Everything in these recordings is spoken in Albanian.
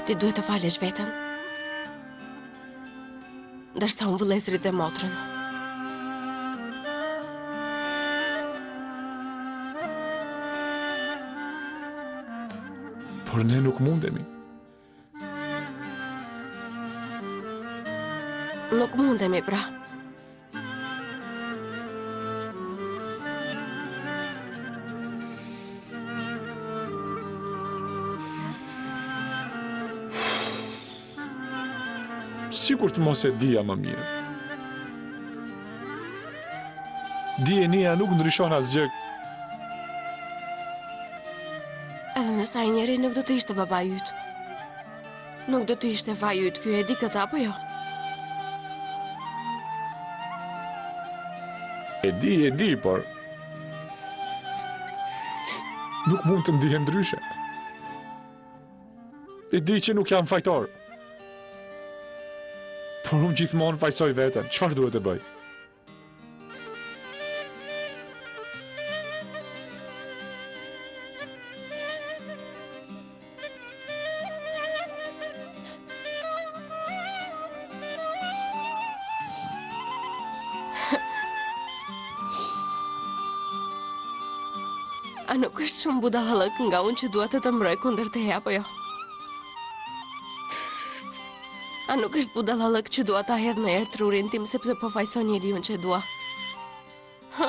Ti duhet të falesh veten. Ndërsa unë vëllezrit e motrën. Por ne nuk mundemi. Nuk mundemi, pra. Sikur të mos e dija më mirë. Dienia nuk ndryshon asgjë. Edhe nësa i njeri nuk do të ishte baba yt. Nuk do të ishte vaj yt, ky e di këtë apo jo? E di, por nuk mund të ndihem ndryshe. E di që nuk jam fajtor. Por unë gjithmonë fajsoj veten. Çfarë duhet të bëj? A nuk është shumë budallëk nga unë që dua të të mbroj kundër teje apo jo? A nuk është budallëk që dua ta hedh në erë trurin tim sepse po fajson njeriun që dua? Hë?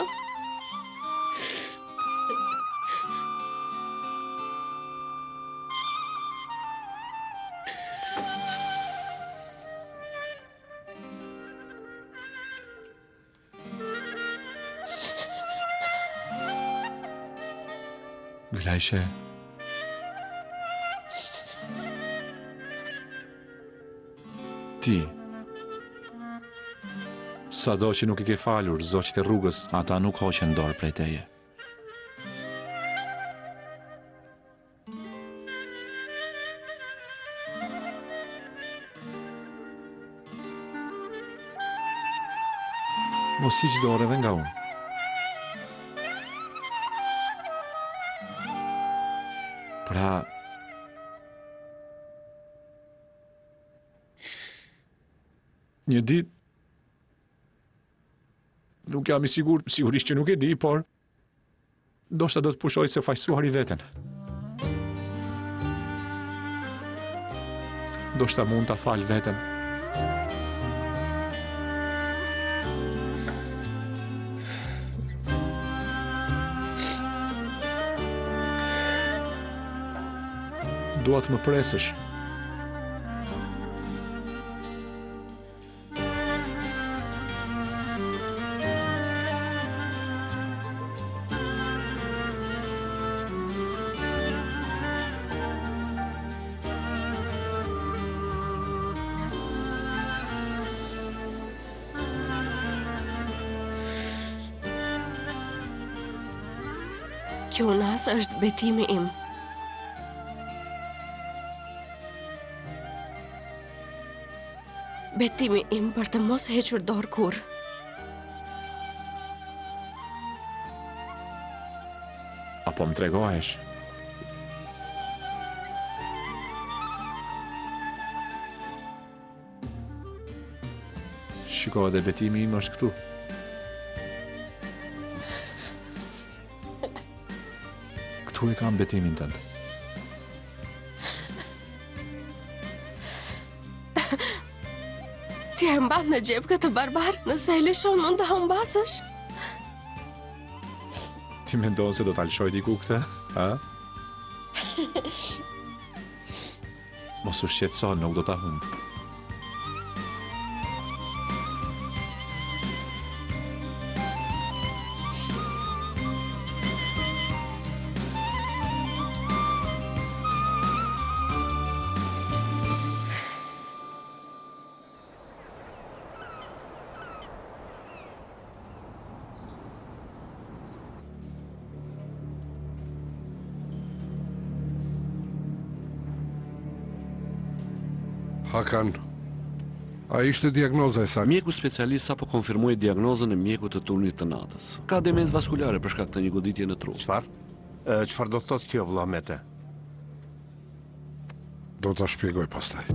Gülajşe. Ti. Sado që nuk I ke falur zogjtë e rrugës, ata nuk hoqen dorë prej teje. Mos hiq dorë edhe nga unë. Pra, një ditë, nuk jam I sigurt, sigurisht që nuk e di, por ndoshta do të pushoj se fajsuar I veten. Ndoshta mund ta fal veten. Dua të më presësh. Kjo nas është betimi im. Betimi im për të mos hequr dorë kurrë. Apo më tregohesh? Shiko, edhe betimi im është këtu. Këtu e kam betimin tënd. Ti e mban në xhep këtë barbar, nëse e lëshon mund të humbasësh. Ti mendon se do ta lëshoj diku këtë, a? Mos u shqetëso, nuk do ta humb. Hakan, a ishte diagnoza e saktë? Mjeku specialist sapo konfirmoi diagnozën e mjekut të turnit të natës. Ka demencë vaskulare për shkak të një goditje në tru. Çfarë do të thotë kjo, vëlla Mete? Do ta shpjegoj pastaj.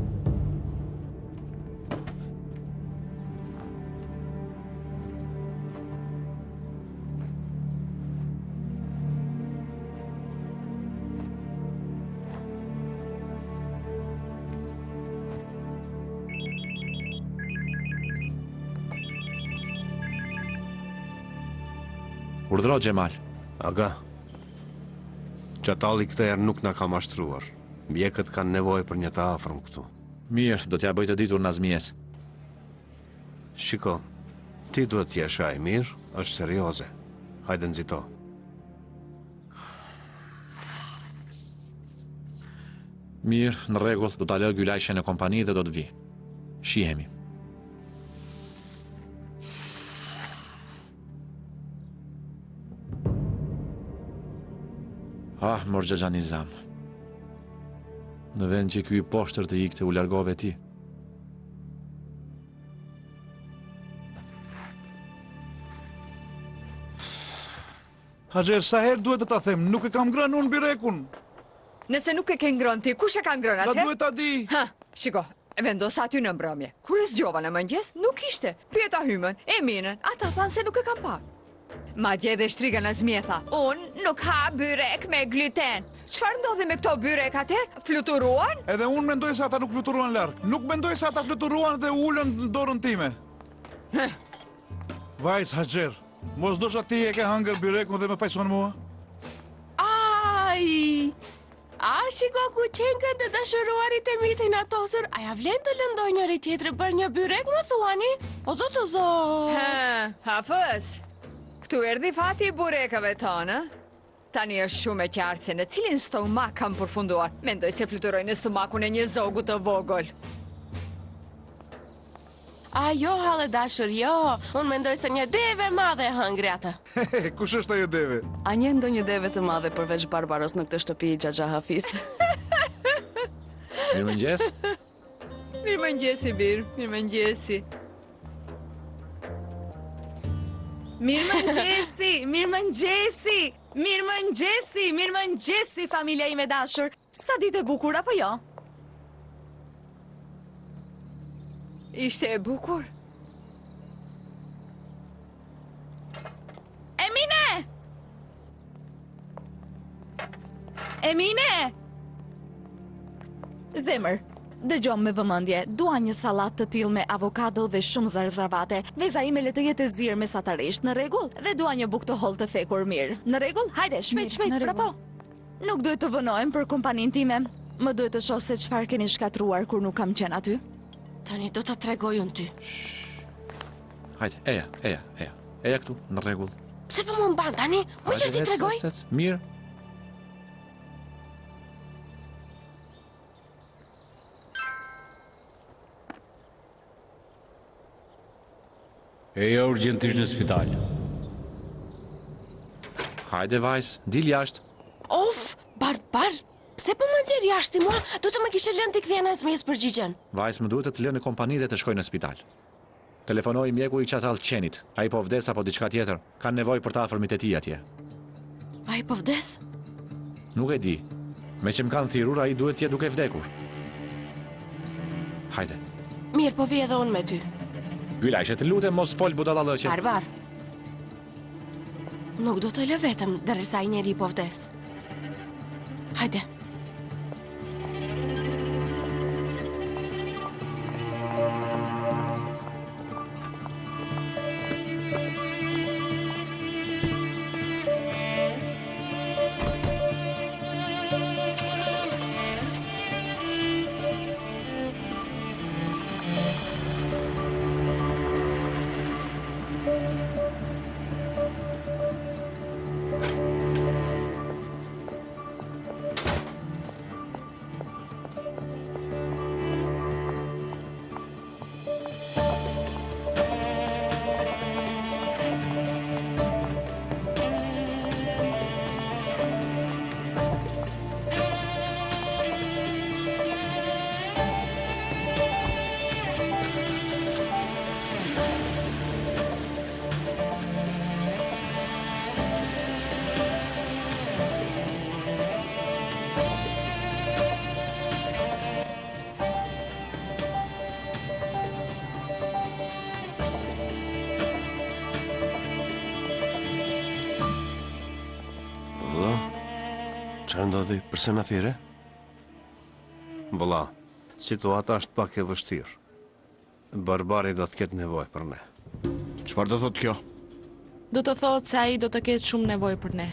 Urdhro Xhemal. Aga, Çatalli këtë herë nuk na ka mashtruar. Mjekët kanë nevojë për një të afërm këtu. Mirë, do t'ja bëj të ditur Nazmies. Shiko, ti duhet t'jesh ai mirë, është serioze. Hajde nxito. Mirë, në rregull, do ta lë Gylajshe në kompani dhe do të vi. Shihemi. Ah, Morxhaxha Nizam. Në vend që ky i poshtër të ikte, u largove ti. Haxher, sa herë duhet të ta them, nuk e kam ngrënë unë birekun. Nëse nuk e ke ngrënë ti, kush e ka ngrënë Ta atë? duhet ta di. Ha, shiko, e vendos aty në mbrëmje. Kur e zgjova në mëngjes, nuk ishte. Pyeta hymën, e minën, ata thanë se nuk e kam parë. Madje edhe shtriga Nazmie tha, unë nuk ha byrek me gluten. Çfarë ndodhi me këto byrek atëherë? Fluturuan? Edhe unë mendoj se ata nuk fluturuan larg. Nuk mendoj se ata fluturuan dhe ulën në dorën time. Vajz, Haxher, mos dosha ti e ke hëngër byrekun dhe më fajson mua? Ai! A, shiko ku qenkën të dashuruarit e mitin atosur. A ja vlen të lëndoj njëri tjetri për një byrek, më thuani? O zot, o zot! Hafës, këtu erdhi fati i burekave tonë, tani është shumë e qartë se në cilin stomak kam përfunduar. Mendoj se fluturoj në stomakun e një zogu të vogël. A, jo, halë dashur, jo. Unë mendoj se një deve madhe e hëngri atë. Kush është ajo deve? A nje ndonjë deve të madhe përveç Barbaros në këtë shtëpi i Xhaxha Hafis? Mirëmëngjes. Mirëmëngjesi, Bir, mirëmëngjesi. Mirëmëngjesi, mirëmëngjesi, mirëmëngjesi, mirëmëngjesi, familja ime dashur. Sa ditë e bukur apo jo? Ishte e bukur? Emine! Emine! Zemër, dëgjom me vëmendje, dua një sallat të tillë me avokado dhe shumë zarzavate. Veza ime le të jetë e zirë mesatarisht, në rregull? Dhe dua një bukë të hollë të thekur mirë. Në rregull? Hajde, shpejt, shpejt, prapo. Nuk duhet të vënohem për kompaninë time. Më duhet të shoh se çfarë keni shkatruar kur nuk kam qenë aty. Tani do të tregoj unë ty. Hajde, eja. Eja këtu, në rregull. Pse po më mban tani? Më Hajde, qërë ti tregoj? ec. Mirë. Eja urgjentisht në spital. Hajde, vajz, dil jashtë. Of, barbar, pse po më nxjerr jashtë mua? Do të më kishe lënë ti kthej Nazmies përgjigjen. Vajz, më duhet të të lënë në kompani dhe të shkoj në spital. Telefonoi mjeku i Çatall Qenit. Ai po vdes apo diçka tjetër. Kanë nevojë për të afërmit e tij atje. Ai po vdes? Nuk e di. Me që më kanë thirrur, ai duhet të jetë duke vdekur. Hajde. Mirë, po vi edhe unë me ty. Gylajshe, të lutem mos fol budallallëqe. Barbar. Nuk do të lë vetëm derisa ai njeri po vdes. Hajde. Çfarë ndodhi? Pse na thirrë? Vëlla, situata është pak e vështirë. Barbari do të ketë nevojë për ne. Çfarë do thotë kjo? Do të thotë se ai do të ketë shumë nevojë për ne.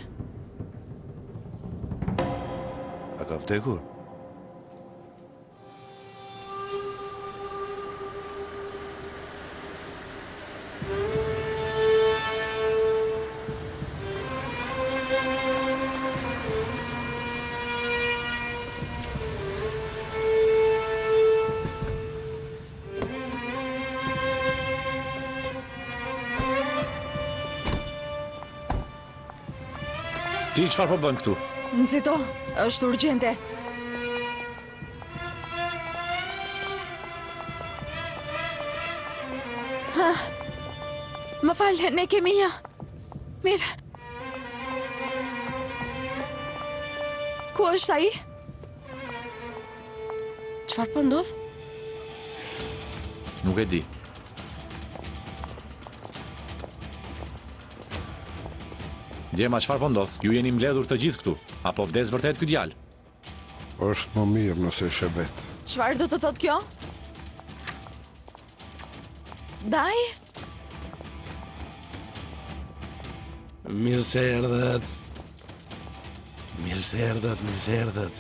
A ka vdekur? Ti çfarë po bën këtu? Nxito, është urgjente. Më falë, ne kemi një. Mirë. Ku është ai? Çfarë po ndodh? Nuk e di. Djema, çfarë po ndodh? Ju jeni mbledhur të gjithë këtu, apo vdes vërtet ky djalë? Është më mirë nëse është e vet. Çfarë do të thotë kjo? Daj? Mirë se erdhët. Mirë se erdhët, mirë se erdhët.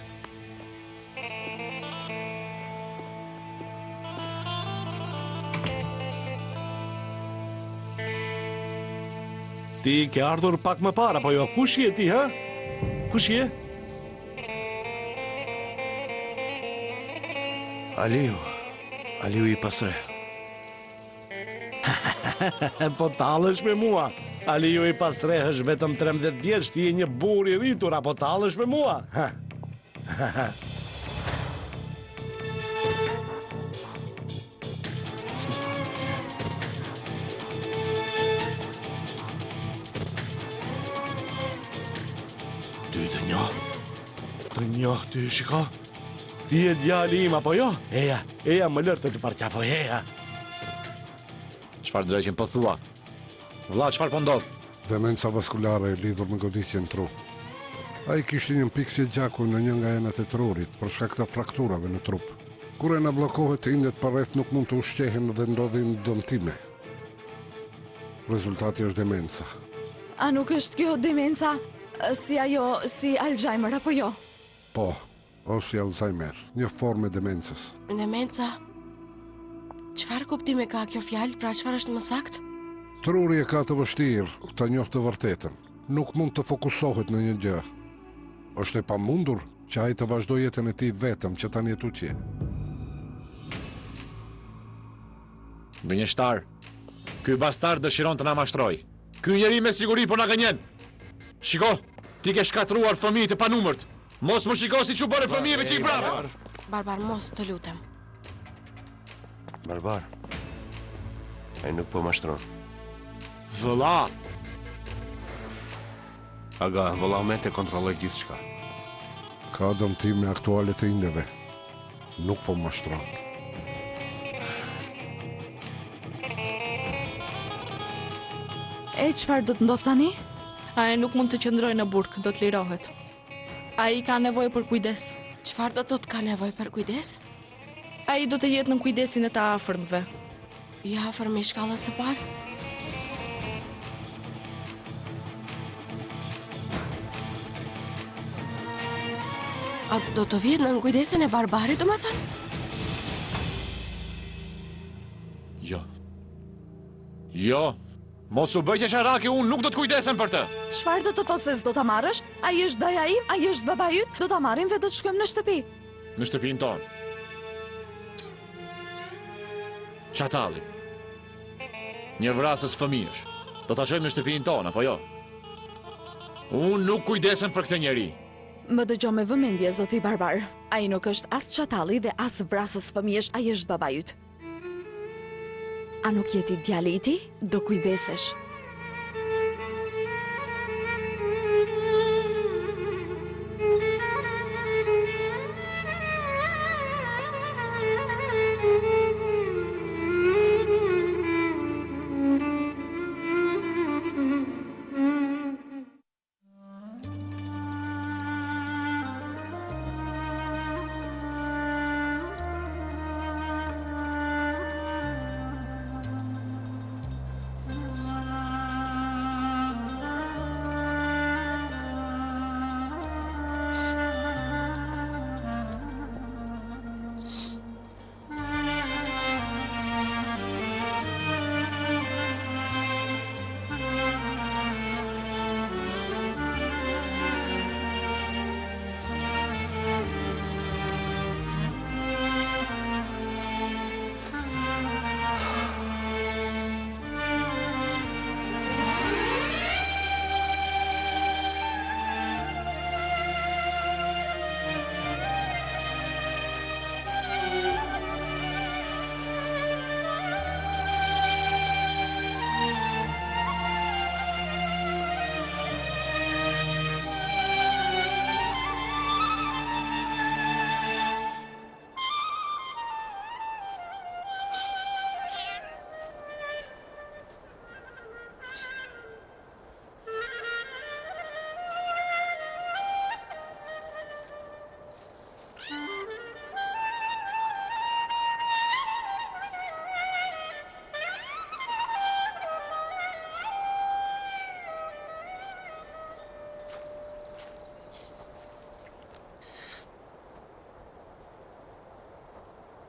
Ti ke ardhur pak më parë, apo jo? Kush je ti, ha? Kush je? Aliu i pasre. Po talësh me mua. Aliu i pastrehësh vetëm 13 vjeç, ti je një burr i rritur, apo talësh me mua? Ty të njoh. Të njoh ty, shiko. Ti e djali im, apo jo? Eja më lërë të parqafoj, eja. Çfarë drejqin po thua? Vlla, çfarë po ndodh? Demenca vaskulare e lidhur me goditjen tru. Ai kishte një pikësie gjaku në një nga enët e trurit për shkak të frakturave në trup. Kur ena bllokohet, indet përreth nuk mund të ushqehen dhe ndodhin dëmtime. Rezultati është demenca. A nuk është kjo demenca si Alzheimer apo jo? Po, ose Alzheimer, një formë e demencës. Demenca? Çfarë kuptimi ka kjo fjalë? Pra çfarë është më saktë? Truri e ka të vështirë ta njohë të vërtetën. Nuk mund të fokusohet në një gjë. Është e pamundur që ai të vazhdojë jetën e tij vetëm që tani e tuqje. Gënjeshtar, ky bastard dëshiron të na mashtroj. Ky njeri me siguri po na gënjen. Shiko, ti ke shkatruar fëmijët e panumërt. Mos më shiko si që bërë fëmijëve që i vrave. Barbar, mos të lutem. Barbar. Ai nuk po mashtron. Vëlla. Aga, vëlla me të kontrolloj gjithçka. Ka dëmtime aktuale të indeve. Nuk po mashtron. E çfarë do të ndodh tani? Ai nuk mund të qëndrojë në burg, do të lirohet. Ai ka nevojë për kujdes. Çfarë do të thotë ka nevojë për kujdes? Ai do të jetë në kujdesin e të afërmve. I afërm i shkallës së parë? A do të vjetë në kujdesin e barbarit, do më thënë? Jo. Jo. Mos u bëj që sharaki, unë nuk do të kujdesem për të. Çfarë do të thotë se s'do ta marrësh? Ai është daja im, ai është baba yt, do ta marrim dhe do të shkojmë në shtëpi. Në shtëpinë tonë. Çatalli. Një vrasës fëmijësh. Do ta shojmë në shtëpinë tonë, apo jo? Unë nuk kujdesem për këtë njeri. Më dëgjo me vëmendje, zoti Barbar. Ai nuk është as çatalli dhe as vrasës fëmijësh, ai është baba yt. A nuk jeti djali i ti? Do kujdesesh.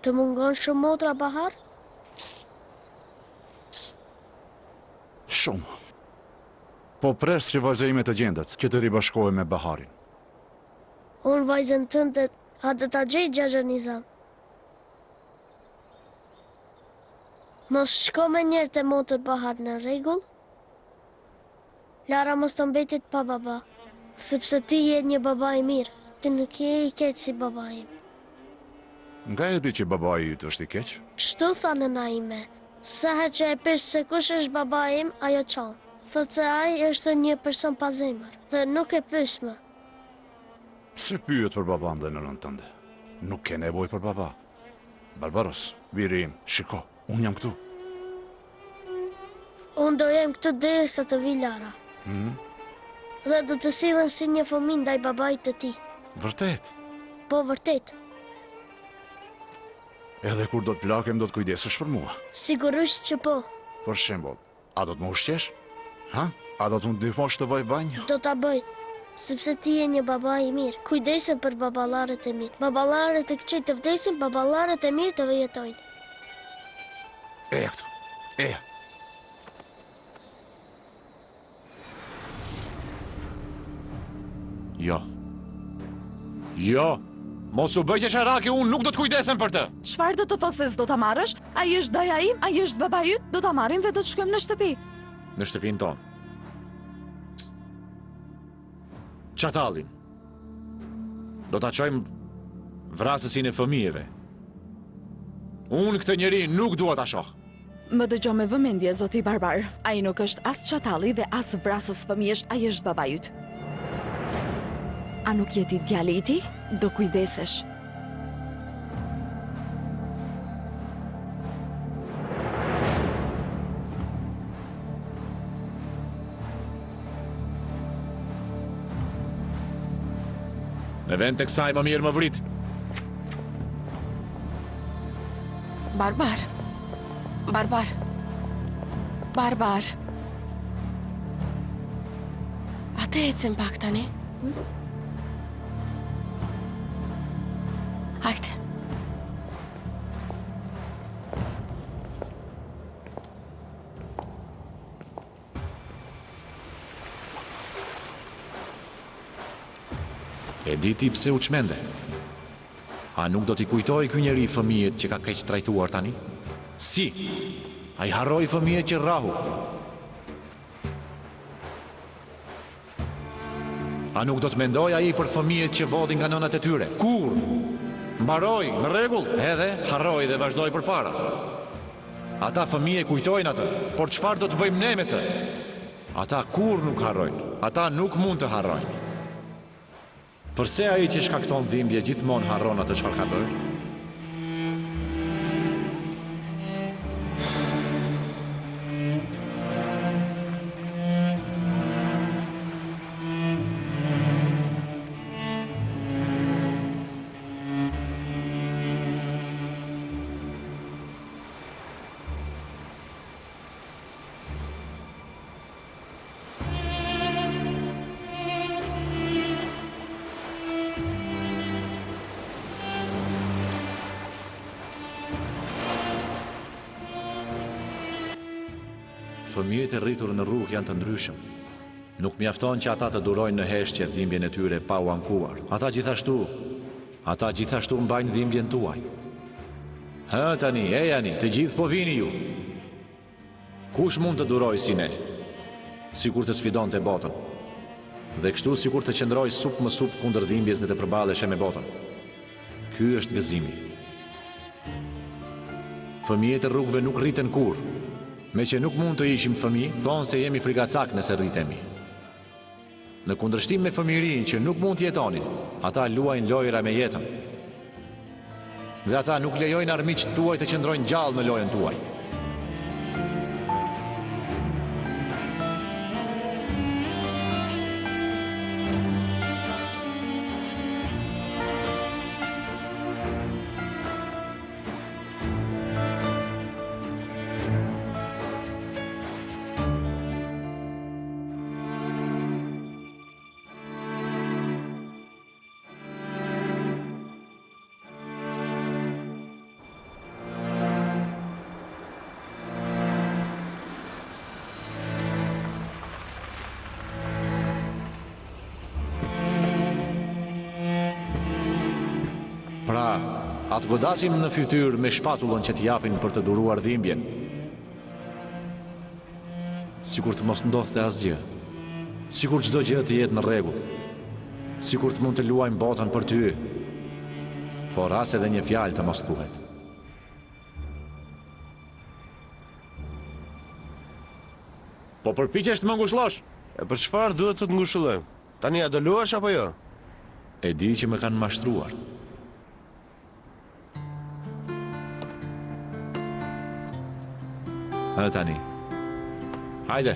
Të mungon shumë motra Bahar? Shumë. Po pres që vajza ime të gjendet, që të ribashkohet me Baharin. Unë vajzën tënde, a do t'a gjej Xhaxha Nizam? Mos shko me njerë të motër Bahar në rregull? Lara mos të mbetit pa baba, sepse ti je një baba i mirë, ti nuk je i keq si baba im. Nga e di që baba i ytë është i keq? Kështu tha nëna ime, sa herë që e pesh se kush është baba im, ajo qanë. Thot se ai është një person pa zemër, dhe nuk e pyes më. Pse pyet për baban dhe nënën tënde? Nuk ke nevoj për baba. Barbaros, biri im, shiko, unë jam këtu. Unë do jem këtu derisa të vi Lara. Dhe do të sillen si një fëmijë ndaj babait të tij. Vërtet? Po, vërtet. Edhe kur do të plakem, do të kujdesesh për mua. Sigurisht që po. Për shembull, a do të më ushqesh? Ha? A do të më ndihmosh të bëj banjë? Do ta bëj, sepse ti je një baba i mirë. Kujdesen për baballarët e mirë. Baballarët e këqij të vdesin, baballarët e mirë të jetojnë. Eja këtu, eja. Jo. Jo. Mos u bëj që sharaki, unë nuk do të kujdesem për të. Çfarë do të thosë se s'do ta marrësh? Ai është daja im, ai është baba yt, do ta marrim dhe do të shkojmë në shtëpi. Në shtëpinë tonë. Çatallin. Do ta çojmë vrasësin e fëmijëve. Unë këtë njeri nuk dua ta shoh. Më dëgjo me vëmendje, zoti Barbar. Ai nuk është as çatalli dhe as vrasës fëmijësh, ai është baba yt. A nuk jeti djali i ti? Do kujdesesh. Në vend të kësaj më mirë më vrit. Barbar. Barbar. Barbar. A të ecim pak tani? Hajde. E di ti pse u çmende? A nuk do t'i kujtoj ky njeri fëmijët që ka keq trajtuar tani? Si? A i harroi fëmijët që rrahu? A nuk do të mendoj ai për fëmijët që vodhin nga nënat e tyre? Kur? Mbaroi, në rregull, edhe harroi dhe vazhdoi përpara. Ata fëmijë kujtojnë atë, por çfarë do të bëjmë ne me të? Ata kur nuk harrojnë, ata nuk mund të harrojnë. Përse ai që shkakton dhimbje gjithmonë harron atë çfarë ka bërë? Fëmijët e rritur në rrugë janë të ndryshëm. Nuk mjafton që ata të durojnë në heshtje dhimbjen e tyre pa u ankuar. Ata gjithashtu mbajnë dhimbjen tuaj. Hë tani, ejani, të gjithë po vini ju. Kush mund të duroj si ne? Sikur të sfidon të botën. Dhe kështu sikur të qëndroj sup më sup kundër dhimbjes dhe të përballeshe me botën. Ky është gëzimi. Fëmijët e rrugëve nuk rriten kur. Me që nuk mund të ishim fëmijë, thonë se jemi frigacak nëse rritemi. Në kundërshtim me fëmijërinë që nuk mund të jetonin, ata luajnë lojra me jetën. Dhe ata nuk lejojnë armiqtë tuaj të qëndrojnë gjallë në lojën tuaj. Atë godasim në fytyrë me shpatullën që t'japin për të duruar dhimbjen. Sikur të mos ndodhte asgjë. Sikur çdo gjë të jetë në rregull. Sikur të mund të luajmë botën për ty. Por as edhe një fjalë të mos thuhet. Po përpiqesh të më ngushëllosh? E për çfarë duhet të të ngushëllojmë? Tani a do luash apo jo? E di që më kanë mashtruar. A tani. Hajde.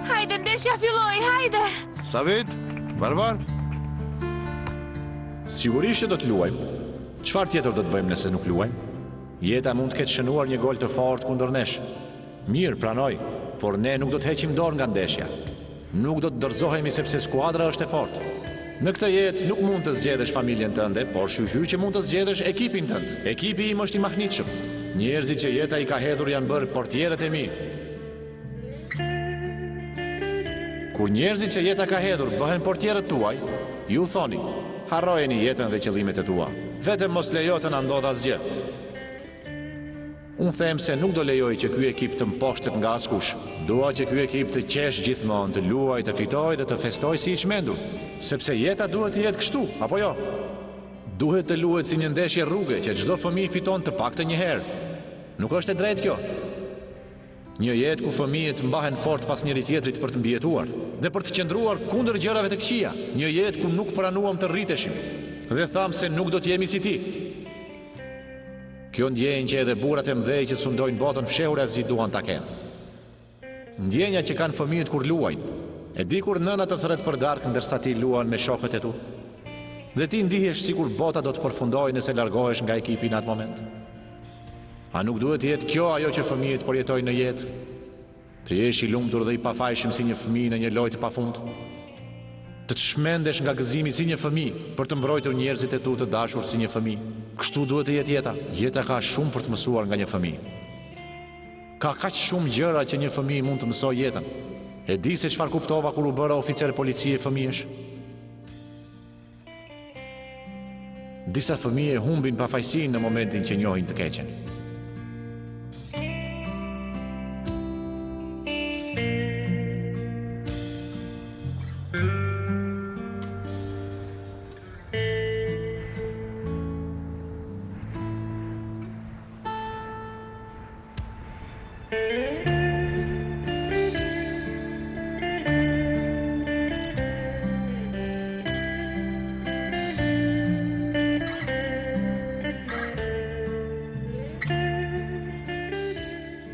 Hajde, ndeshja filloi, hajde! Savit? Barbar? Sigurisht që do të luajmë. Çfarë tjetër do të bëjmë nëse nuk luajmë? Jeta mund të ketë shënuar një gol të fortë kundër nesh. Mirë, pranoj, por ne nuk do të heqim dorë nga ndeshja. Nuk do të dorëzohemi sepse skuadra është e fortë. Në këtë jetë nuk mund të zgjedhësh familjen tënde, por shqyr që mund të zgjedhësh ekipin tënd. Ekipi im është i mahnitshëm. Njerëzit që jeta i ka hedhur janë bërë portierët e mi. Kur njerëzit që jeta ka hedhur bëhen portierët tuaj, ju thoni, harrojeni jetën dhe qëllimet e tua. Vetëm mos lejo të na ndodh asgjë. Unë them se nuk do lejoj që ky ekip të mposhtet nga askush. Dua që ky ekip të qesh gjithmonë, të luaj, të fitoj dhe të festoj si i çmendur, sepse jeta duhet të jetë kështu, apo jo? Duhet të luhet si një ndeshje rruge që çdo fëmijë fiton të paktën një herë. Nuk është e drejtë kjo. Një jetë ku fëmijët mbahen fort pas njëri tjetrit për të mbijetuar dhe për të qëndruar kundër gjërave të këqija. Një jetë ku nuk pranuam të rriteshim dhe tham se nuk do të jemi si ti. Kjo ndjenjë që edhe burrat e mëdhej që sundojnë botën fshehur as duan ta kenë. Ndjenja që kanë fëmijët kur luajnë. E di kur nëna të thret për darkë ndërsa ti luan me shokët e tu. Dhe ti ndihesh sikur bota do të përfundojë nëse largohesh nga ekipi në atë moment. A nuk duhet të jetë kjo ajo që fëmijët përjetojnë në jetë? Të jesh i lumtur dhe i pafajshëm si një fëmijë në një lojë të pafund? Të çmendesh nga gëzimi si një fëmijë për të mbrojtur njerëzit e tu të dashur si një fëmijë. Kështu duhet të jetë jeta. Jeta ka shumë për të mësuar nga një fëmijë. Ka kaq shumë gjëra që një fëmijë mund të mësojë jetën. E di se çfarë kuptova kur u bëra oficer policie fëmijësh. Disa fëmijë humbin pafajësinë në momentin që njohin të keqen.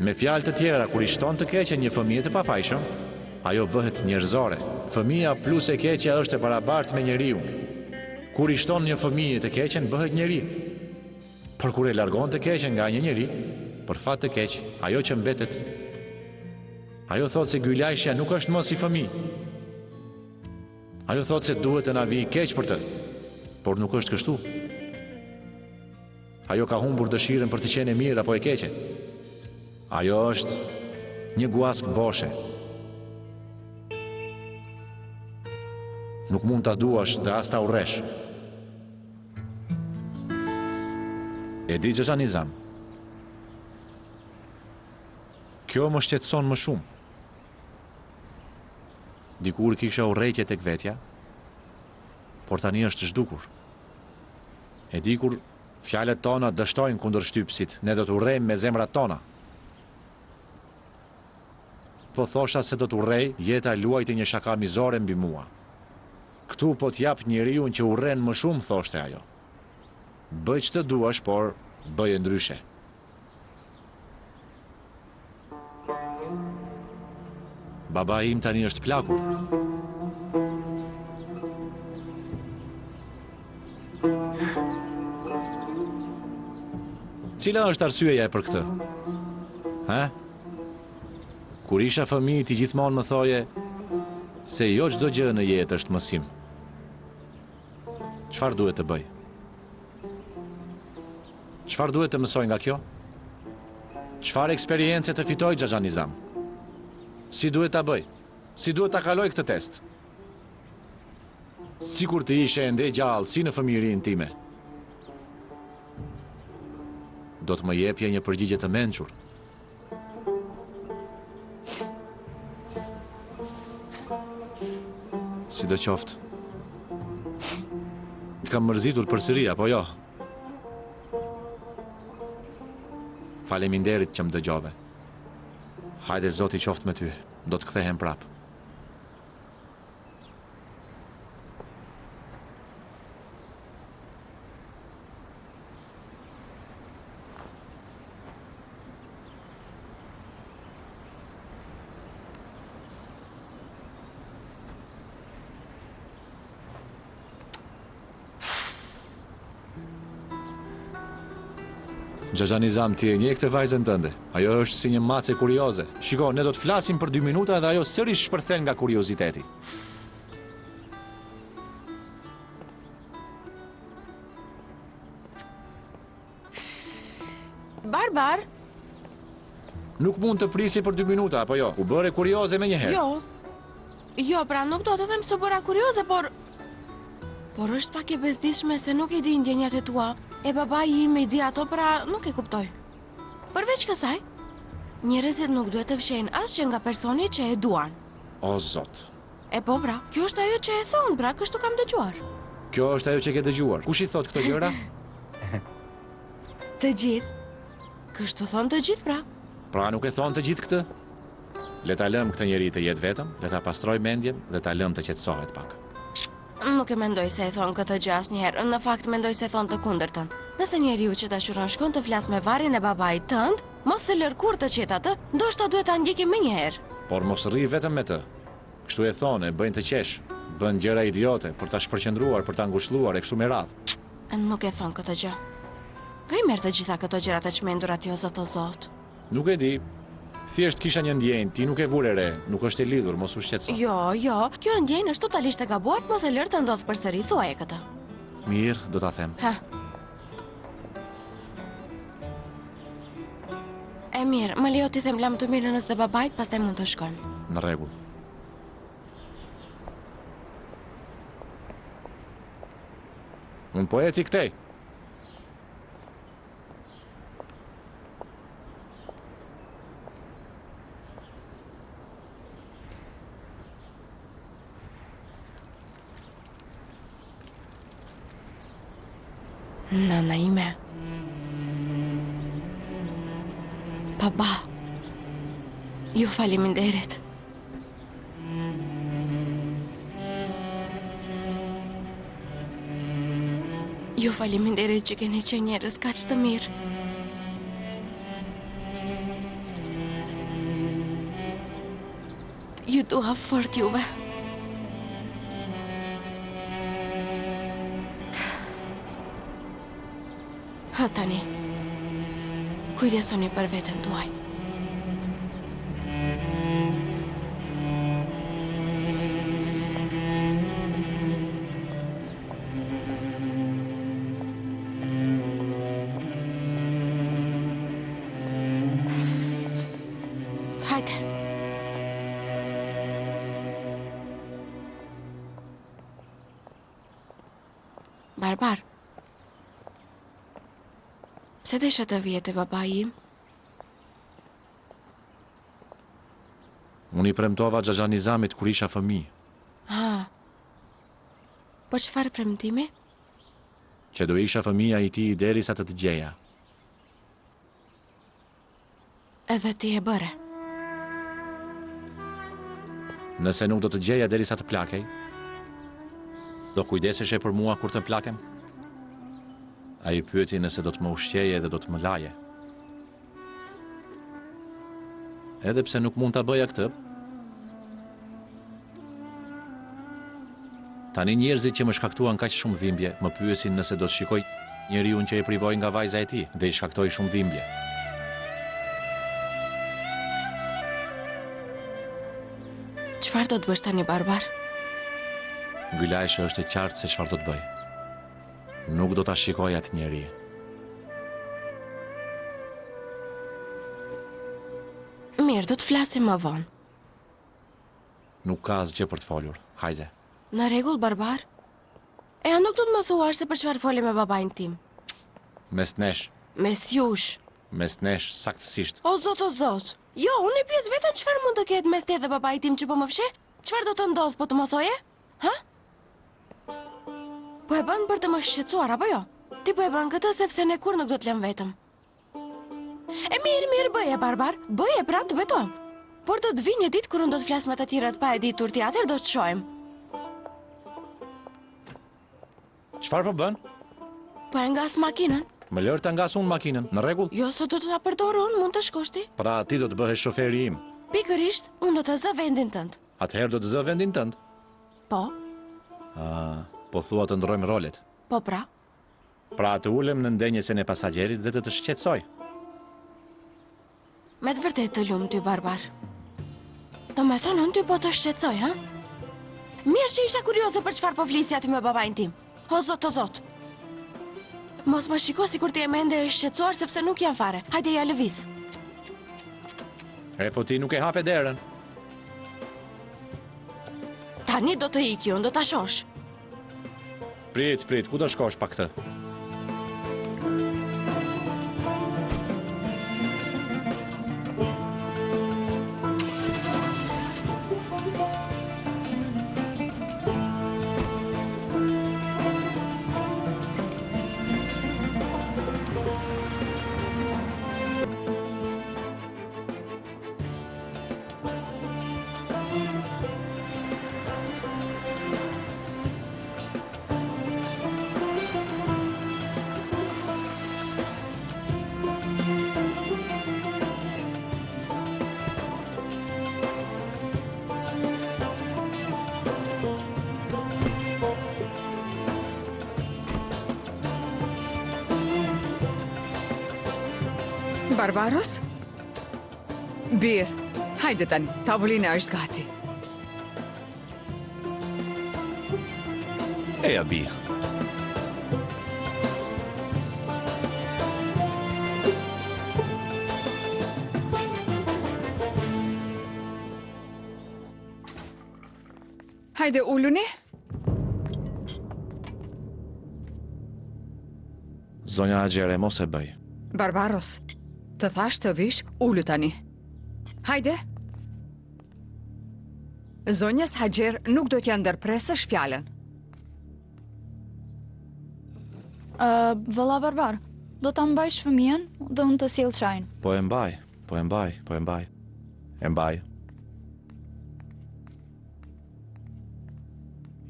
Me fjalë të tjera, kur i shton të keqen një fëmijë të pafajshëm, ajo bëhet njerëzore. Fëmia plus e keqja është e barabartë me njeriu. Kur i shton një fëmijë të keqen, bëhet njeri. Por kur e largon të keqen nga një njeri, për fat të keq, ajo që mbetet, ajo thot se gylajshja nuk është më si fëmijë. Ajo thot se duhet të na vijë keq për të, por nuk është kështu. Ajo ka humbur dëshirën për të qenë e mirë apo e keqe. Ajo është një guask boshe. Nuk mund ta duash dhe as ta urresh. E di Xhaxha Nizam. Kjo më shqetëson më shumë. Dikur kisha urrejtje tek vetja, por tani është zhdukur. E di kur fjalët tona dështojnë kundër shtypsit, ne do të urrejmë me zemrat tona. Po thosha se do të urrej, jeta luajti një shaka mizore mbi mua. Këtu po t'jap njeriu që urren më shumë, thoshte ajo. Bëj ç'të duash, por bëje ndryshe. Baba im tani është plakur. Cila është arsyeja për këtë? Ha? Kur isha fëmijë ti gjithmonë më thoje se jo çdo gjë në jetë është mësim. Çfarë duhet të bëj? Çfarë duhet të mësoj nga kjo? Çfarë eksperiencë të fitoj Xhaxha Nizam? Si duhet ta bëj? Si duhet ta kaloj këtë test? Sikur të ishe ende gjallë si në fëmijërinë time. do të më jepje një përgjigje të mençur. Sidoqoftë, të kam mërzitur përsëri, apo jo? Faleminderit që më dëgjove. Hajde Zoti qoftë me ty, do të kthehem prap. Xhaxhanizam, ti e nje këtë vajzën tënde. Ajo është si një mace kurioze. Shiko, ne do të flasim për 2 minuta dhe ajo sërish shpërthen nga kurioziteti. Barbar? Nuk mund të prisi për 2 minuta, apo jo? U bëre kurioze me njëherë. Jo, pra nuk do të them se bëra kurioze, por është pak e bezdishme se nuk i di ndjenjat e tua. E babai im i di ato, pra nuk e kuptoj. Përveç kësaj, njerëzit nuk duhet të fshejnë asgjë nga personi që e duan. O Zot. E po pra, kjo është ajo që e thon, pra, kështu kam dëgjuar. Kjo është ajo që ke dëgjuar. Kush i thot këto gjëra? Të gjithë. Kështu thon të gjithë, pra. Pra nuk e thon të gjithë këtë? Le ta lëm këtë njeri të jetë vetëm, le ta pastroj mendjen dhe ta lëm të qetësohet pak. Nuk e mendoj se e thon këtë gjë asnjëherë. Në fakt mendoj se thon të kundërtën. Nëse njeriu që dashuron shkon të flas me varrin e babait tënd, mos e lër kurrë të qet atë, ndoshta duhet ta ndjekim menjëherë. Por mos rri vetëm me të. Kështu e thonë, bëjnë të qesh, bën gjëra idiote për ta shpërqendruar, për ta ngushëlluar e kështu me radhë. Nuk e thon këtë gjë. Ka i merr të gjitha këto gjëra të çmendur aty o Zot. Nuk e di. Thjesht kisha një ndjenjë, ti nuk e vure re, nuk është e lidhur, mos u shqetëso. Jo, kjo ndjenjë është totalisht e gabuar, mos e lër të ndodh përsëri, thuaje këtë. Mirë, do ta them. Ha. E mirë, më lejo t'i them lam të mirë nësë dhe babait, pastaj mund të shkon. Në rregull. Unë po eci këtej. Nana ime. Baba. Ju faleminderit. Ju faleminderit që keni qenë njerëz kaq të mirë. Ju dua fort juve. Ha tani, kujdesoni për veten tuaj. Hajde. Barbar. Pse desha të vijet e babai im? Unë i premtova Xhaxhanizamit kur isha fëmijë, Po çfarë premtimi? që do isha fëmija i tij derisa të gjeja. Edhe ti e bëre. Nëse nuk do të gjeja derisa të plakej, do kujdeseshe për mua kur të plakem? Ai pyeti nëse do të më ushqeje dhe do të më laje. Edhe pse nuk mund ta bëja këtë, tani njerëzit që më shkaktuan kaq shumë dhimbje, më pyesin nëse do të shikoj njeriu që e privoi nga vajza e tij dhe i shkaktoi shumë dhimbje. Çfarë do të bësh tani, Barbar? Gylajshë është e qartë se çfarë do të bëj. Nuk do ta shikoj atë njeri. Mirë, do të flasim më vonë. Nuk ka asgjë për të folur. Hajde. Në rregull, Barbar? E a nuk do të më thuash se për çfarë fole me babain tim? Mes nesh, Mes jush. Mes nesh, saktësisht. O zot. Jo, unë e pjesë vetë çfarë mund të ketë mes te dhe babai tim që po më fshe? Çfarë do të ndodh po të më thoje? Ha? Po e bën për të më shqetësuar apo jo? Ti po e bën këtë sepse ne kur nuk do të lëm vetëm. E mirë, bëje, Barbar. Bëje pra të beton. Por do të vi një ditë kur unë do të flas me të tjerat pa e ditur ti, atëherë do të shohim. Çfarë po bën? Po e ngas makinën? Më lër të ngas unë makinën, në rregull? Jo, sot do të ta përdor unë, mund të shkosh ti. Pra ti do të bëhesh shoferi im. Pikërisht, unë do të zë vendin tënd. Atëherë do të zë vendin tënd. Po. Po thua të ndrojmë rolet. Po pra. Pra të ulem në ndenjësen e pasagjerit dhe të shqetësoj. Me të vërtet të lumë ty, Barbar. Do me thonë unë ty po të shqetësoj, ha? Mirë që isha kurioze për çfarë po flisi aty me babain tim. O zot. Mos më shiko si kur ti e mende e shqetësuar sepse nuk janë fare. Hajde ja lëviz. E po ti nuk e hape derën. Tani do të iki, unë do ta shosh. Prit, ku do shkosh pa këtë? Barbaros? Bir, hajde tani, tavolina është gati. Eja, bi. Hajde uluni. Zonja Haxhere, mos e bëj. Barbaros, të thash të vish, ullu tani. Hajde. Zonjas Haxher nuk do t'ja ndërpresësh fjalën. Vëlla Barbar, do ta mbajsh fëmijën, do unë të sjell çajin. Po e mbaj. E mbaj.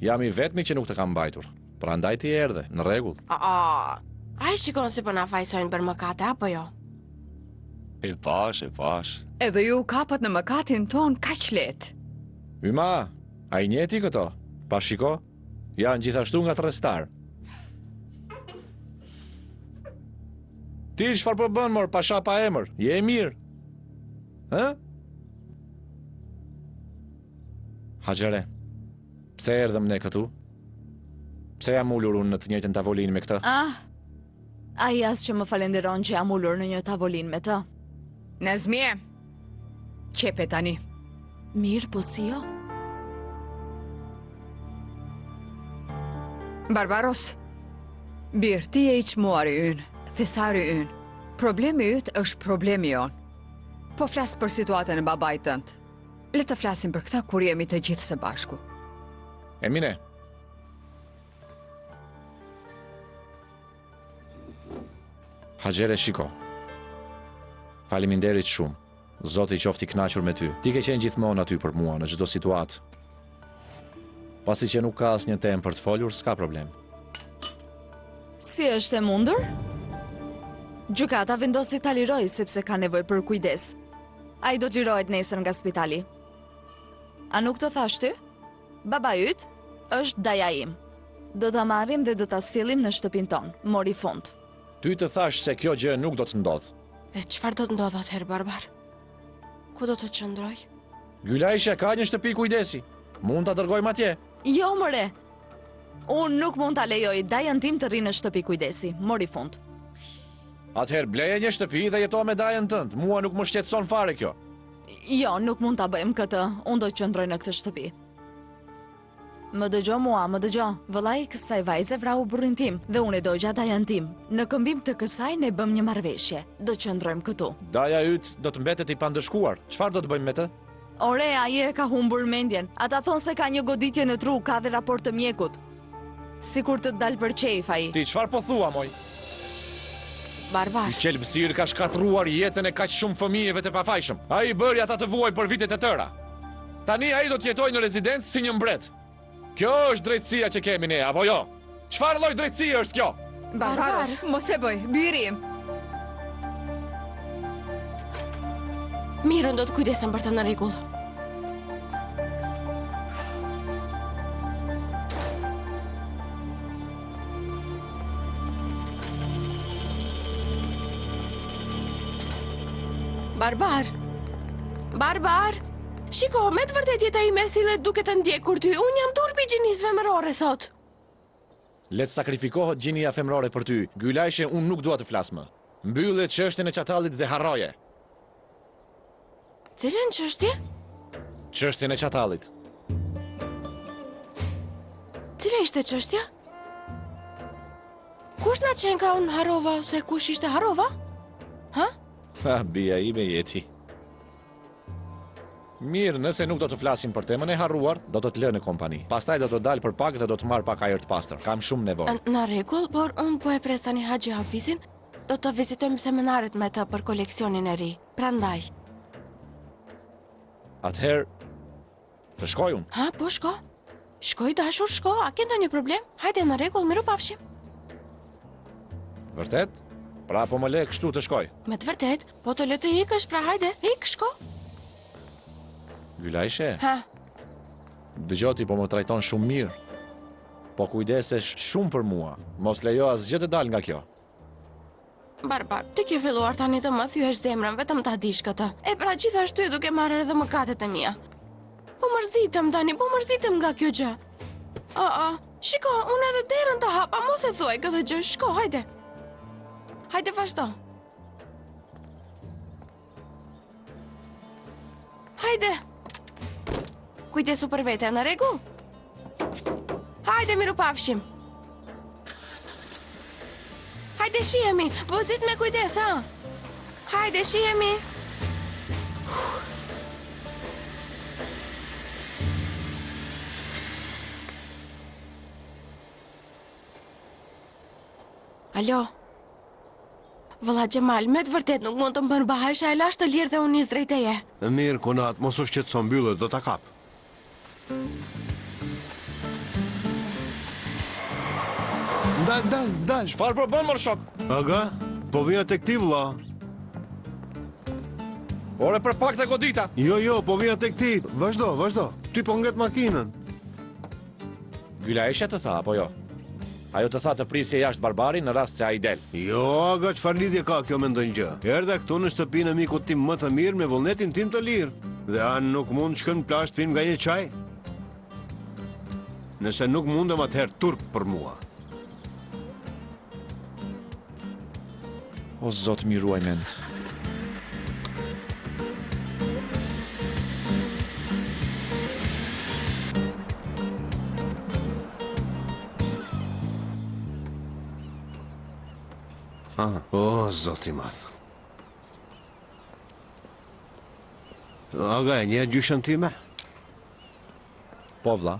Jam i vetmi që nuk të kam mbajtur. Prandaj ti erdhe, në rregull. Ai shikon se po na fajsojnë për mëkate, apo jo? E pash. Edhe ju kapët në mëkatin ton kaq lehtë. Yma, a i njeti këto? Pa shiko? Janë gjithashtu nga trestar. Ti çfarë po bën, mor, pasha pa emër? Je e mirë? Hë? Haxhere, pse erdhëm ne këtu? Pse jam ulur unë në të njëjtën tavolinë me këtë? Ai as që më falenderon që jam ulur në një tavolinë me të. Nazmie, qepe tani. Mirë, po si jo? Barbaros, bir, ti e i qmuari ynë, thesari ynë. Problemi ytë është problemi jonë. Po flasë për situatën e babait tënd. Le të flasim për këta kur jemi të gjithë së bashku. Emine. Haxhere, shiko. Faleminderit shumë. Zoti qofti kënaqur me ty. Ti ke qenë gjithmonë aty për mua në çdo situatë. Pasi që nuk ka asnjë temë për të folur, s'ka problem. Si është e mundur? Gjykata vendosi ta liroj sepse ka nevojë për kujdes. Ai do të lirohet nesër nga spitali. A nuk të thash ty? Baba yt është daja im. Do ta marrim dhe do ta sjellim në shtëpinë tonë. Mori fund. Ty të thash se kjo gjë nuk do të ndodhë. E çfarë do të ndodhë atëherë, Barbar? Ku do të qëndroj? Gylajsha ka një shtëpi kujdesi. Mund ta dërgojmë atje. Jo, more. Unë nuk mund ta lejoj dajën tim të rrinë në shtëpi kujdesi. Mori fund. Atëherë bleje një shtëpi dhe jeto me dajën tënd. Mua nuk më shqetëson fare kjo. Jo, nuk mund ta bëjmë këtë. Unë do të qëndroj në këtë shtëpi. Më dëgjo mua, më dëgjo. Vëllai i kësaj vajze vrau burrin tim dhe unë e dogja dajan tim. Në këmbim të kësaj ne bëm një marrëveshje. Do qëndrojmë këtu. Daja yt do të mbetet i pandëshkuar. Çfarë do të bëjmë me të? Ore, ai e ka humbur mendjen. Ata thonë se ka një goditje në tru, ka dhe raport të mjekut. Sikur të dalë për qejf ai. Ti çfarë po thua, moj? Barbar. I qelbësir ka shkatruar jetën e kaq shumë fëmijëve të pafajshëm. Ai bëri ata të vuaj për vitet e tëra. Tani ai do të jetojë në rezidencë si një mbret. Kjo është drejtësia që kemi ne, apo jo? Çfarë lloj drejtësie është kjo? Barbaros, mos e bëj, birim. Mirën do të kujdesem për të në rregull. Barbar! Barbar! Shiko, me të vërtet jeta ime sillet duke të ndjekur ty. Unë jam turpi i gjinisë femërore sot. Le të sakrifikohet gjinia femërore për ty. Gylajshe, unë nuk dua të flas më. Mbyllë çështjen e çatallit dhe harroje. Cilën çështje? Çështjen e çatallit. Cila ishte çështja? Kush na qenë ka unë harova, se kush ishte harova? Ha? Ha, bia ime jeti. Mirë, nëse nuk do të flasim për temën e harruar, do të të lë në kompani. Pastaj do të dalë për pak dhe do të marr pak ajër të pastër. Kam shumë nevojë. Në rregull, por unë po e pres tani Haxhi Hafizin. Do të vizitojmë seminaret me të për koleksionin e ri. Prandaj. Atëherë, të shkoj unë. Ha, po shko. Shkoj dashur, shko. A ke ndonjë problem? Hajde në rregull, miru pafshim. Vërtet? Pra po më le kështu të shkoj. Me të vërtet, po të le të ikësh, pra hajde, ik, shko. Gylajshe, Ha, dëgjoj ti po më trajton shumë mirë. Po kujdesesh shumë për mua. Mos lejo asgjë të dal nga kjo. Barbar, ti ke filluar tani të më thyesh zemrën, vetëm ta dish këtë. E pra gjithashtu e duke marrë edhe mëkatet e mia. Po mërzitem tani, po mërzitem nga kjo gjë. Shiko, unë edhe derën të hapa, mos e thuaj këtë gjë. Shko, hajde. Hajde vazhdo. Hajde. Kujdesu për vete, në rregull? Hajde, miru pafshim. Hajde, shihemi, vozit me kujdes, ha? Hajde, shihemi. Alo? Vëlla Xhemal, me të vërtet nuk mund të më bërbahajsh, a e lash të lirë dhe unë nis drejt teje. Mirë, Konat, mos u shqetëso, mbyllë, do ta kap. Dal. Çfarë po bën, mor shok? Aga, po vija tek ti, vëlla. Ore për pak të godita. Jo, po vija tek ti. Vazhdo. Ty po nget makinën. Gylajshe të tha, apo jo? Ajo të tha të prisje jashtë Barbarin në rast se ai del. Jo, aga, çfarë lidhje ka kjo me ndonjë gjë? Erdha këtu në shtëpinë e mikut tim më të mirë me vullnetin tim të lirë. Dhe anë nuk mund shkën plasht pim nga një çaj. Nëse nuk mundem atëherë turp për mua. O Zot, mi ruaj mend. O, Zoti madh. Aga, e një gjyshën time? Po vlla.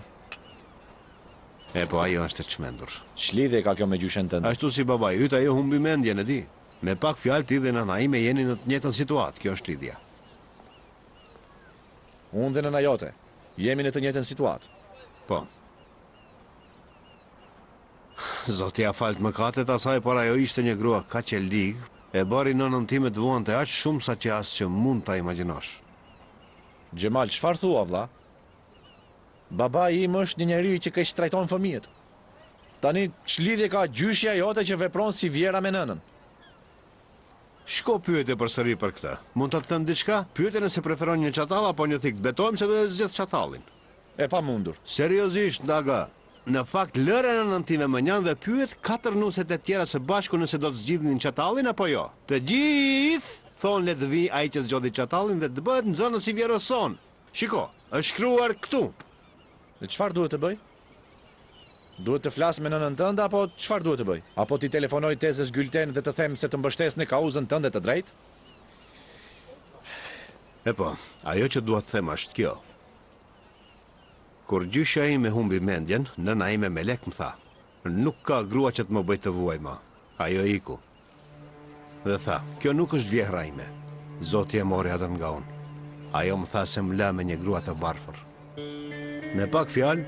E po ajo është e çmendur. Ç'lidhje ka kjo me gjyshen tënd? Ashtu si babai yt, ajo humbi mendjen, e di. Me pak fjalë ti dhe nana ime jeni në të njëjtën situatë, kjo është lidhja. Unë dhe nëna jote, jemi në të njëjtën situatë. Po. Zoti ja falt mëkatet asaj, por ajo ishte një grua kaq e ligë, e bari nënën time të vuante aq shumë sa që as që mund ta imagjinosh. Xhemal, çfarë thua vlla? Babai im është një njeri që keq trajton fëmijët. Tani ç'lidhje ka gjyshja jote që vepron si vjera me nënën? Shko pyetje përsëri për këtë. Mund ta të them diçka? Pyetje nëse preferon një çatall apo një thik. Betojmë se do të zgjedh çatallin. E pamundur. Seriozisht, Daga. Në fakt, lëre nënën time më njan dhe pyet 4 nuset e tjera së bashku nëse do të zgjidhnin çatallin apo jo. Të gjithë thonë le të vi ai që zgjodhi çatallin dhe të bëhet nxënës si vjeroson. Shiko, është shkruar këtu. Dhe çfarë duhet të bëj? Duhet të flas me nënën tënde apo çfarë duhet të bëj? Apo ti telefonoj tezës Gülten dhe të them se të mbështes në kauzën tënde të drejtë? E po, ajo që duhet të them është kjo. Kur gjysha ime humbi mendjen, nëna ime me lek më tha, nuk ka grua që të më bëj të vuaj ma. Ajo iku. Dhe tha, kjo nuk është vjehra ime. Zoti e mori atë nga unë. Ajo më tha se më la me një grua të varfër. Me pak fjalë,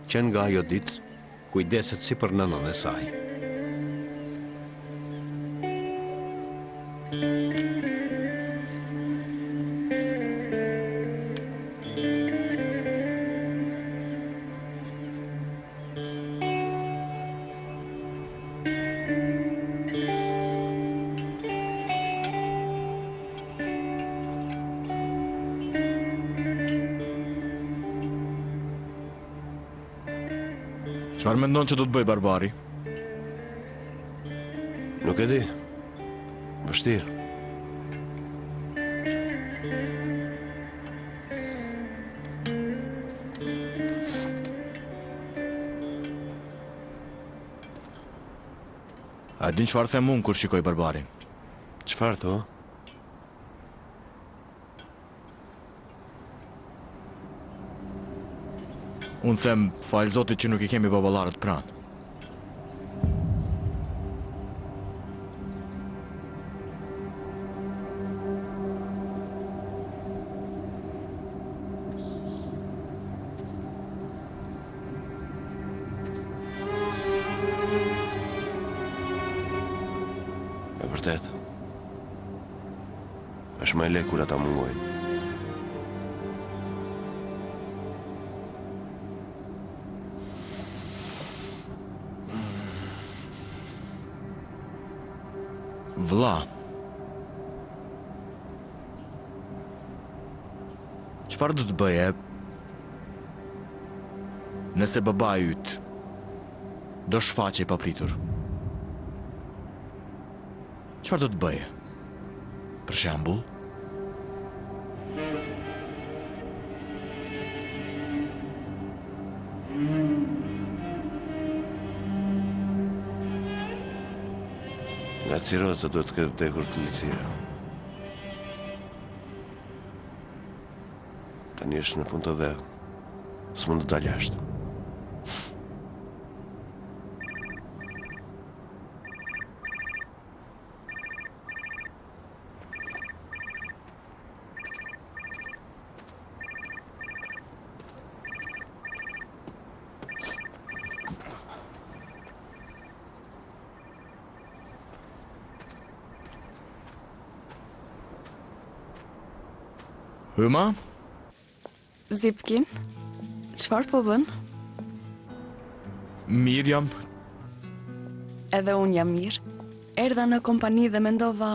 që nga ajo ditë, kujdeset si për nënën e saj. Çfarë mendon që do të bëj Barbari? Nuk e di. Vështirë. A din çfarë them unë kur shikoj Barbarin? Çfarë thua? Unë them, falë Zotit që nuk I kemi baballarët pranë. E vërtet. Është më e lehtë kur ata mungojnë. Vlla. Çfarë do të bëje nëse babai yt do shfaqej papritur? Çfarë do të bëje? Për shembull, Nga ciroza duhet të këtë vdekur Felicira. Tani është në fund të dhe s'mund të dalë jashtë. Hyma? Zipkin, çfarë po bën? Mirë jam. Edhe unë jam mirë. Erdha në kompani dhe mendova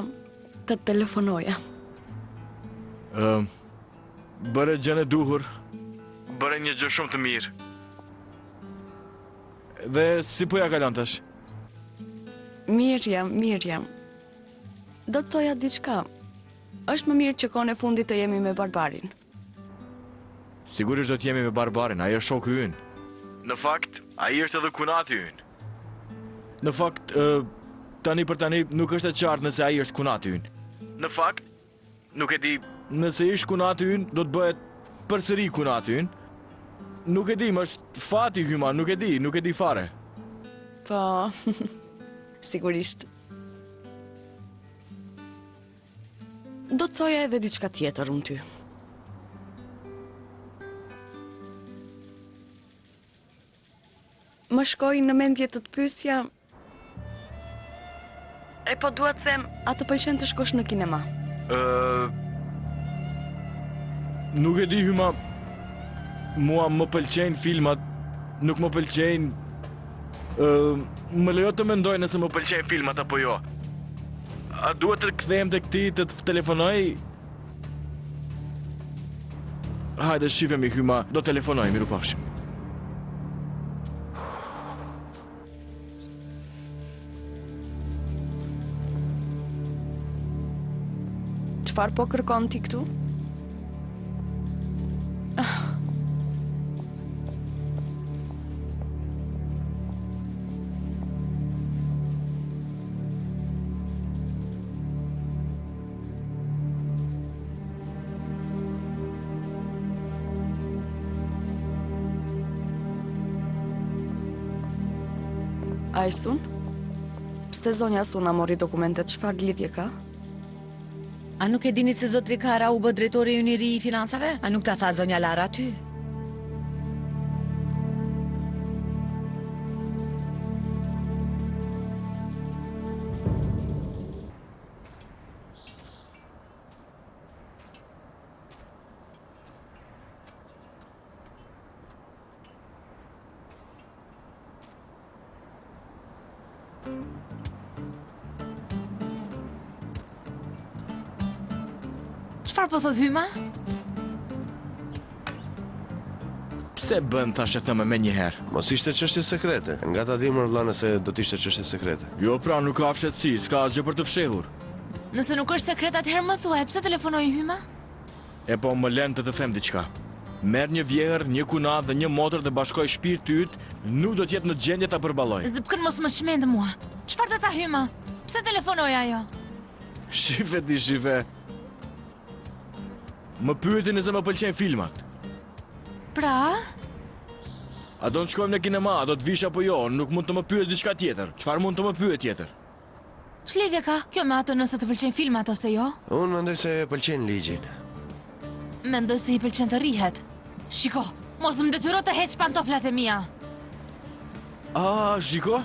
të të telefonoja. Bëre gjën e duhur. Bëre një gjë shumë të mirë. Dhe si po ja kalon tash? Mirë jam. Do të thoja diçka. Është më mirë që kohën e fundit të jemi me Barbarin. Sigurisht do të jemi me Barbarin, ai është shoku ynë. Në fakt, ai është edhe kunati ynë. Në fakt, tani për tani nuk është e qartë nëse ai është kunati ynë. Në fakt, nuk e di, nëse ish kunati ynë, do të bëhet përsëri kunati ynë. Nuk e di, më është fati Hyma, nuk e di fare. Po, sigurisht. Do të thoja edhe diçka tjetër unë ty. Më shkoj në mendje të të pyesja. E po dua të them, a të pëlqen të shkosh në kinema? Nuk e di Hyma. Mua më pëlqejnë filmat, nuk më pëlqejnë. Më lejo të mendoj nëse më pëlqejnë filmat apo jo. A duhet të kthehem tek ti të të telefonoj? Hajde, shifemi Hyma, do telefonoj, miru pafshim. Çfarë po kërkon ti këtu? A e Sun? Pse zonja Suna mori dokumentet, çfarë lidhje ka? A nuk e dini se zotri Kara u bë drejtori i Uniri i Finansave? A nuk ta tha zonja Lara ty? Çfarë po thot Hyma? Pse bën thashë thëmë me njëherë? Mos ishte çështje sekrete. Nga ta dimër vëlla nëse do të ishte çështje sekrete. Jo pra, nuk ka fshetësi, s'ka asgjë për të fshehur. Nëse nuk është sekret atëherë më thuaj, pse telefonoi Hyma? E po më lën të them diçka. Merr një vjehër, një kunat dhe një motër dhe bashkoj shpirt yt, nuk do të jetë në gjendje ta përballoj. Zëpkën mos më çmend mua. Çfarë do ta Hyma? Pse telefonoi ajo? Shife di shife. Më pyetin nëse më pëlqejnë filmat. Pra? A do të shkojmë në kinema, a do të vish apo jo? Nuk mund të më pyet diçka tjetër. Çfarë mund të më pyet tjetër? Ç'lidhje ka? Kjo me atë nëse të pëlqejnë filmat ose jo? Unë mendoj se e pëlqen ligjin. Mendoj se i pëlqen të rihet. Shiko, mos më detyro të heq pantoflat e mia. Shiko?